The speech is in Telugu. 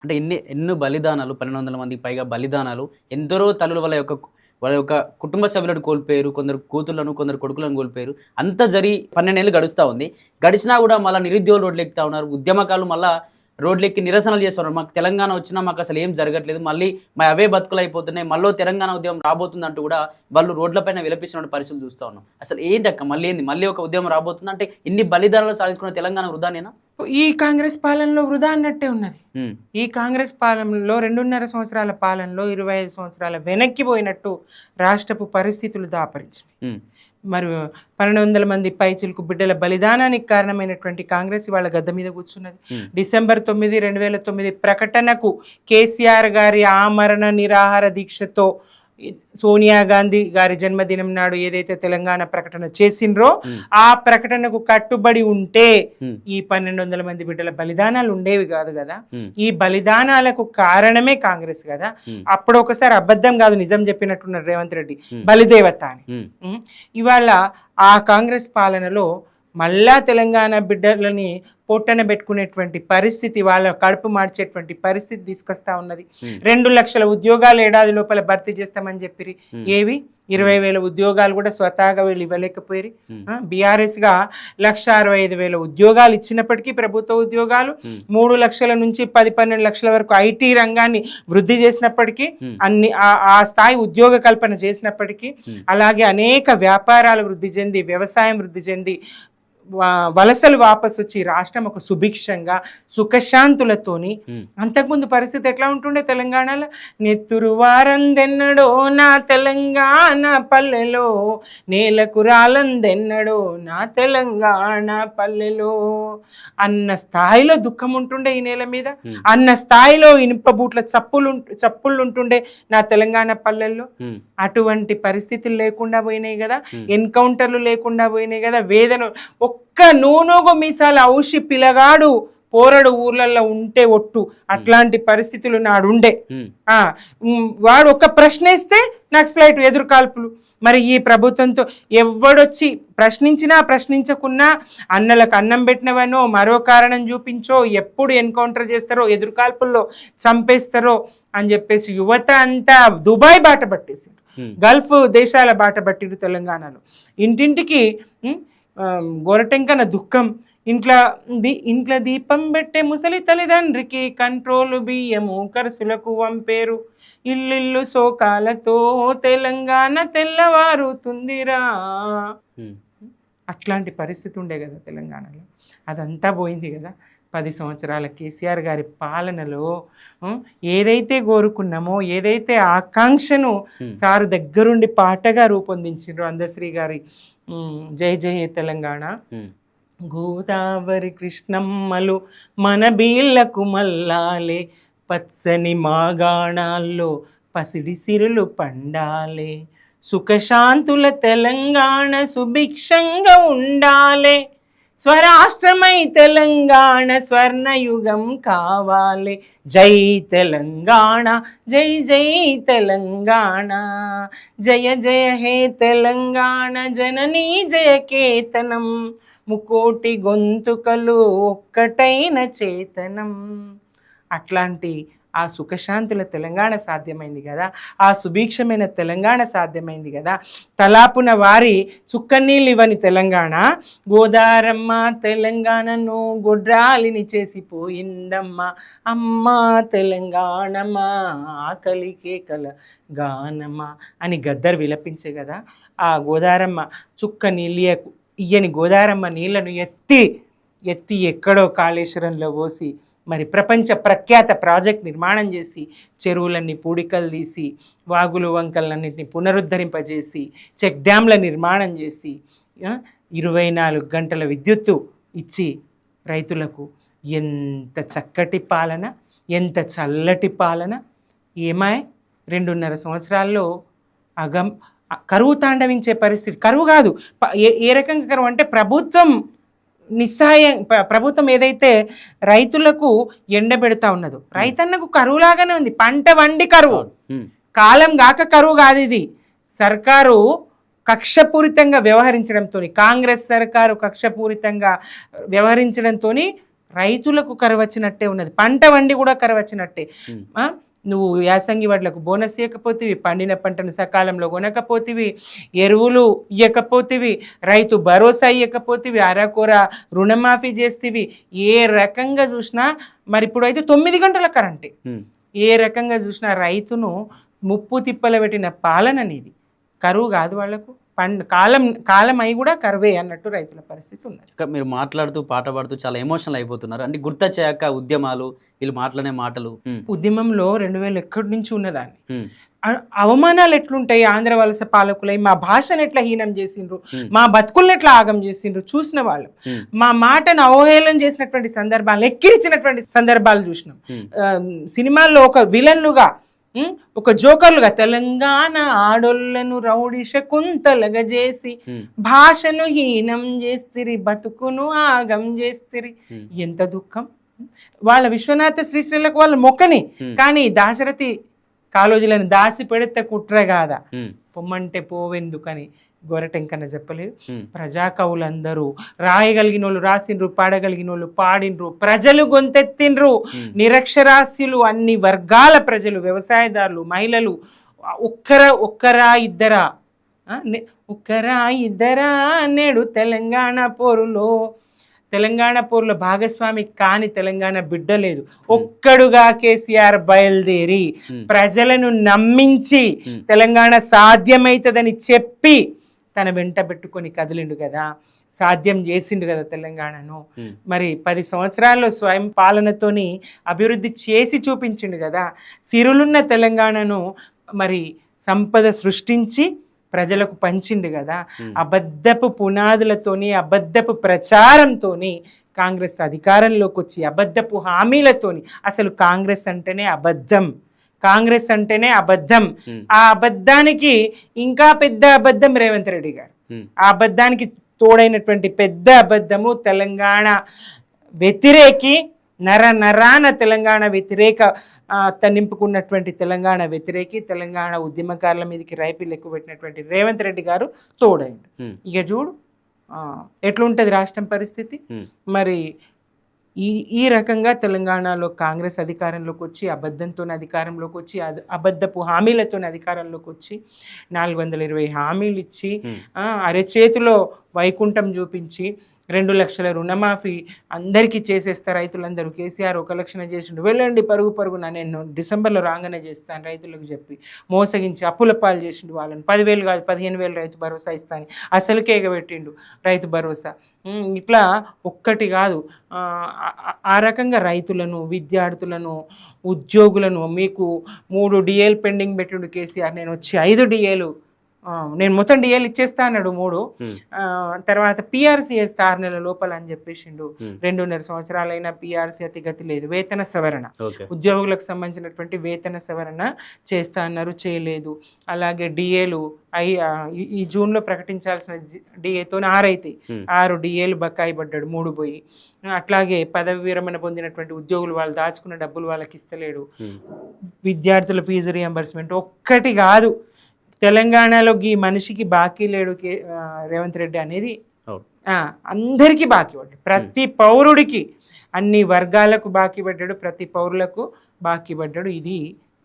అంటే ఎన్నో బలిదానాలు 1200 మందికి పైగా బలిదానాలు. ఎందరో తల్లులు వాళ్ళ యొక్క కుటుంబ సభ్యులను కోల్పోయారు. కొందరు కూతుర్లను, కొందరు కొడుకులను కోల్పోయారు. అంతా జరిగి 12 ఏళ్ళు గడుస్తా ఉంది. గడిచినా గూడా మళ్ళా నిరుద్యోగులు రోడ్లెక్కుతా ఉన్నారు. ఉద్యమకారులు మళ్ళా రోడ్లెక్కి నిరసనలు చేస్తున్నారు. మాకు తెలంగాణ వచ్చినా మాకసలు ఏం జరగట్లేదు. మళ్ళీ అవే బతుకులయిపోతున్నాయి. మళ్ళో తెలంగాణ ఉద్యమం రాబోతుందంటూ గూడా వాళ్ళు రోడ్లపైన విలపిస్తున్న పరిస్థితులు చూస్తా ఉన్నాం. అసలు ఏంటక్క మళ్ళీ ఏంది? మళ్ళీ ఒక ఉద్యమం రాబోతుందంటే ఇన్ని బలిదానాలు సాధించుకున్న తెలంగాణ వృధానేనా? ఈ కాంగ్రెస్ పాలనలో వృధా అన్నట్టే ఉన్నది. హ్మ్. ఈ కాంగ్రెస్ పాలనలో 2.5 సంవత్సరాల పాలనలో 25 సంవత్సరాల వెనక్కి పోయినట్టు రాష్ట్రపు పరిస్థితులు దాపరించినాయి. హ్మ్. మరి 1200 మంది పైచిలకు బిడ్డల బలిదానానికి కారణమైనటువంటి కాంగ్రెస్ ఇవాళ గద్దె మీద కూర్చున్నది. డిసెంబర్ 9, 2009 ప్రకటనకు కేసీఆర్ గారి ఆమరణ నిరాహార దీక్షతో సోనియా గాంధీ గారి జన్మదినం నాడు ఏదైతే తెలంగాణ ప్రకటన చేసిండ్రో ఆ ప్రకటనకు కట్టుబడి ఉంటే ఈ 1200 మంది బిడ్డల బలిదానాలు ఉండేవి కాదు కదా. ఈ బలిదానాలకు కారణమే కాంగ్రెస్ కదా. అప్పుడు ఒకసారి అబద్ధం కాదు నిజం చెప్పినట్టున్నారు రేవంత్ రెడ్డి, బలిదేవత అని. ఇవాళ ఆ కాంగ్రెస్ పాలనలో మళ్ళా తెలంగాణ బిడ్డలని పొట్టన పెట్టుకునేటువంటి పరిస్థితి, వాళ్ళ కడుపు మార్చేటువంటి పరిస్థితి తీసుకొస్తా ఉన్నది. 2 లక్షల ఉద్యోగాలు ఏడాది లోపల భర్తీ చేస్తామని చెప్పిరి. ఏవి 20,000 ఉద్యోగాలు కూడా స్వతహాగా వీళ్ళు ఇవ్వలేకపోయి. బీఆర్ఎస్ గా 1,65,000 ఉద్యోగాలు ఇచ్చినప్పటికీ ప్రభుత్వ ఉద్యోగాలు 3 లక్షల నుంచి 10-12 లక్షల వరకు ఐటీ రంగాన్ని వృద్ధి చేసినప్పటికీ, ఆ స్థాయి ఉద్యోగ కల్పన చేసినప్పటికీ, అలాగే అనేక వ్యాపారాలు వృద్ధి చెంది, వ్యవసాయం వృద్ధి చెంది, వలసలు వాపసు వచ్చి రాష్ట్రం ఒక సుభిక్షంగా సుఖశాంతులతోని. అంతకుముందు పరిస్థితి ఎట్లా ఉంటుండే తెలంగాణలో? నెత్తురు వారందెన్నడో నా తెలంగాణ పల్లెలో, నేలకు రాలందెన్నడో నా తెలంగాణ పల్లెలో అన్న స్థాయిలో దుఃఖం ఉంటుండే ఈ నేల మీద. అన్న స్థాయిలో ఇనుపబూట్ల చప్పుళ్ళు ఉంటుండే నా తెలంగాణ పల్లెల్లో. అటువంటి పరిస్థితులు లేకుండా పోయినాయి కదా, ఎన్కౌంటర్లు లేకుండా పోయినాయి కదా. వేదన ఒక్క నూనోగో మీసాల ఔషి పిల్లగాడు పోరడు ఊర్లలో ఉంటే ఒట్టు అట్లాంటి పరిస్థితులు నాడుండే. వాడు ఒక ప్రశ్న ఇస్తే నక్సలైట్ ఎదురు కాల్పులు. మరి ఈ ప్రభుత్వంతో ఎవడొచ్చి ప్రశ్నించినా ప్రశ్నించకున్నా అన్నలకు అన్నం పెట్టినవనో మరో కారణం చూపించో, ఎప్పుడు ఎన్కౌంటర్ చేస్తారో, ఎదురు కాల్పుల్లో చంపేస్తారో అని చెప్పేసి యువత అంతా దుబాయ్ బాట పట్టేసారు, గల్ఫ్ దేశాల బాట పట్టిరు. తెలంగాణలో ఇంటింటికి గోరటెంకన దుఃఖం. ఇంట్లో దీపం పెట్టే ముసలి తల్లిదండ్రికి కంట్రోలు బియ్యము ఖర్చులకు వంపేరు. ఇల్లు శోకాలతో తెలంగాణ తెల్లవారుతుందిరా. అట్లాంటి పరిస్థితి ఉండే కదా తెలంగాణలో. అదంతా పోయింది కదా 10 సంవత్సరాల కేసీఆర్ గారి పాలనలో. ఏదైతే కోరుకున్నామో, ఏదైతే ఆకాంక్షను సారు దగ్గరుండి పాటగా రూపొందించిండ్రో అందశ్రీ గారి జై జై తెలంగాణ. గోదావరి కృష్ణమ్మలు మన బీళ్లకు మల్లాలే, పచ్చని మాగాణాల్లో పసిడి సిరులు పండాలే, సుఖశాంతుల తెలంగాణ సుభిక్షంగా ఉండాలే, స్వరాష్ట్రమై తెలంగాణ స్వర్ణయుగం కావాలి. జై తెలంగాణ, జై జై తెలంగాణ, జయ జయ హే తెలంగాణ జననీ జయకేతనం, ముకోటి గొంతుకలు ఒక్కటైన చేతనం. అట్లాంటి ఆ సుఖశాంతుల తెలంగాణ సాధ్యమైంది కదా, ఆ సుభిక్షమైన తెలంగాణ సాధ్యమైంది కదా. తలాపున వారి చుక్కనీళ్ళు ఇవ్వని తెలంగాణ, గోదారమ్మ తెలంగాణను గొడ్రాలిని చేసిపోయిందమ్మ, అమ్మ తెలంగాణమా ఆకలి కేకల గానమా అని గద్దర్ విలపించే కదా. ఆ గోదారమ్మ చుక్క నీళ్ళు ఇయ్యని గోదారమ్మ నీళ్లను ఎత్తి ఎక్కడో కాళేశ్వరంలో పోసి మరి ప్రపంచ ప్రఖ్యాత ప్రాజెక్ట్ నిర్మాణం చేసి, చెరువులన్నీ పూడికలు తీసి, వాగులు వంకలన్నింటినీ పునరుద్ధరింపజేసి, చెక్ డ్యాంల నిర్మాణం చేసి, 24 గంటల విద్యుత్తు ఇచ్చి రైతులకు ఎంత చక్కటి పాలన, ఎంత చల్లటి పాలన. ఏమాయ్ 2.5 సంవత్సరాల్లో కరువు తాండవించే పరిస్థితి. కరువు కాదు, ఏ రకంగా కరువు అంటే ప్రభుత్వం ఏదైతే రైతులకు ఎండబెడతా ఉన్నదో, రైతన్నకు కరువులాగానే ఉంది. పంట వండి కరువు, కాలం గాక కరువు కాదు ఇది. సర్కారు కక్షపూరితంగా వ్యవహరించడంతో, కాంగ్రెస్ సర్కారు కక్షపూరితంగా వ్యవహరించడంతో రైతులకు కరవచ్చినట్టే ఉన్నది, పంట వండి కూడా కరవచ్చినట్టే. నువ్వు యాసంగి వడ్లకు బోనస్ ఇవ్వకపోతేవి, పండిన పంటను సకాలంలో కొనకపోతేవి, ఎరువులు ఇవ్వకపోతేవి, రైతు భరోసా ఇవ్వకపోతేవి, అరకొర రుణమాఫీ చేస్తేవి, ఏ రకంగా చూసినా మరి ఇప్పుడు అయితే 9 గంటల కరెంటే. ఏ రకంగా చూసినా రైతును ముప్పు తిప్పల పెట్టిన పాలన అనేది. కరువు కాదు వాళ్లకు, కాలం అయి కూడా కరువే అన్నట్టు రైతుల పరిస్థితి ఉన్నది. మీరు మాట్లాడుతూ పాట పాడుతూ చాలా ఎమోషనల్ అయిపోతున్నారు. అంటే గుర్తొచ్చాక ఉద్యమాలు, వీళ్ళు మాట్లాడే మాటలు. ఉద్యమంలో 2000 ఎక్కడి నుంచి ఉన్నదాన్ని, అవమానాలు ఎట్లుంటాయి, ఆంధ్ర వలస పాలకులై మా భాషను ఎట్లా హీనం చేసిండ్రు, మా బతుకులను ఎట్లా ఆగం చేసిండ్రు చూసిన వాళ్ళు. మా మాటను అవహేళన చేసినటువంటి సందర్భాలు, ఎక్కిరించినటువంటి సందర్భాలు చూసినాం. సినిమాల్లో ఒక విలన్లుగా, ఒక జోకర్లుగా తెలంగాణ ఆడోళ్లను రౌడీ శకుంతలగా చేసి భాషను హీనం చేస్తిరి, బతుకును ఆగం చేస్తిరి. ఎంత దుఃఖం. వాళ్ళ విశ్వనాథ శ్రీశ్రీలకు వాళ్ళ మొక్కని, కానీ దాశరథి కాలోజీలను దాచి పెడితే కుట్ర కాదా, పొమ్మంటే పోవెందుకని గొరటెంకన్న చెప్పలేదు. ప్రజా కవులందరూ రాయగలిగిన వాళ్ళు రాసిండ్రు, పాడగలిగిన వాళ్ళు పాడిండ్రు, ప్రజలు గొంతెత్తిండ్రు, నిరక్షరాస్యులు, అన్ని వర్గాల ప్రజలు, వ్యవసాయదారులు, మహిళలు, ఒక్కరా ఇద్దరా నేడు తెలంగాణ పోరులో భాగస్వామి కాని తెలంగాణ బిడ్డ లేదు. ఒక్కడుగా కేసీఆర్ బయలుదేరి ప్రజలను నమ్మించి తెలంగాణ సాధ్యమైతుందని చెప్పి తన వెంట పెట్టుకొని కదిలిండు కదా, సాధ్యం చేసిండు కదా తెలంగాణను. మరి 10 సంవత్సరాల్లో స్వయం పాలనతోని అభివృద్ధి చేసి చూపించిండు కదా. సిరులున్న తెలంగాణను మరి సంపద సృష్టించి ప్రజలకు పంచిండు కదా. అబద్ధపు పునాదులతోని, అబద్ధపు ప్రచారంతోని కాంగ్రెస్ అధికారంలోకి వచ్చి అబద్ధపు హామీలతోని, అసలు కాంగ్రెస్ అంటేనే అబద్ధం, ఆ అబద్ధానికి ఇంకా పెద్ద అబద్ధం రేవంత్ రెడ్డి గారు. ఆ అబద్ధానికి తోడైనటువంటి పెద్ద అబద్ధము తెలంగాణ వ్యతిరేకి, నరాన తెలంగాణ వ్యతిరేక నింపుకున్నటువంటి తెలంగాణ వ్యతిరేకి, తెలంగాణ ఉద్యమకారుల మీదకి రైపిల్ ఎక్కువ పెట్టినటువంటి రేవంత్ రెడ్డి గారు తోడైండు. ఇక చూడు ఎట్లుంటది రాష్ట్రం పరిస్థితి. మరి ఈ రకంగా తెలంగాణలో కాంగ్రెస్ అధికారంలోకి వచ్చి, అబద్ధంతో అధికారంలోకి వచ్చి, అబద్ధపు హామీలతో అధికారంలోకి వచ్చి 420 హామీలు ఇచ్చి, అరచేతిలో వైకుంఠం చూపించి 2 లక్షల రుణమాఫీ అందరికీ చేసేస్తారు రైతులందరూ. కేసీఆర్ 1 లక్షణ చేసిండు, వెళ్ళండి పరుగున నేను డిసెంబర్లో రాగానే చేస్తాను రైతులకు చెప్పి మోసగించి అప్పుల పాలు చేసిండు వాళ్ళని. 10,000 కాదు 15,000 రైతు భరోసా ఇస్తాను అసలుకే ఎగబెట్టిండు రైతు భరోసా. ఇట్లా ఒక్కటి కాదు, ఆ రకంగా రైతులను, విద్యార్థులను, ఉద్యోగులను, మీకు 3 DAలు పెండింగ్ పెట్టిండు కేసీఆర్, నేను వచ్చి 5 DAలు, నేను మొత్తం డిఏలు ఇచ్చేస్తా అన్నాడు 3. తర్వాత పిఆర్సీ వేస్తా 6 నెలల లోపల అని చెప్పేసిండు. 2.5 సంవత్సరాలైనా పిఆర్సీ అతిగతి లేదు. వేతన సవరణ, ఉద్యోగులకు సంబంధించినటువంటి వేతన సవరణ చేస్తా అన్నారు, చేయలేదు. అలాగే డిఏలు ఈ జూన్లో ప్రకటించాల్సిన డిఏతో 6 అవుతాయి, 6 DAలు బకాయి పడ్డాడు, 3 పోయి. అట్లాగే పదవి విరమణ పొందినటువంటి ఉద్యోగులు వాళ్ళు దాచుకున్న డబ్బులు వాళ్ళకి ఇస్తలేడు. విద్యార్థుల ఫీజు రియంబర్స్మెంట్ ఒక్కటి కాదు, తెలంగాణలో ఈ మనిషికి బాకీ లేడు రేవంత్ రెడ్డి అనేది అందరికీ బాకీ పడ్డాడు. ప్రతి పౌరుడికి, అన్ని వర్గాలకు బాకీ పడ్డాడు, ప్రతి పౌరులకు బాకీ పడ్డాడు. ఇది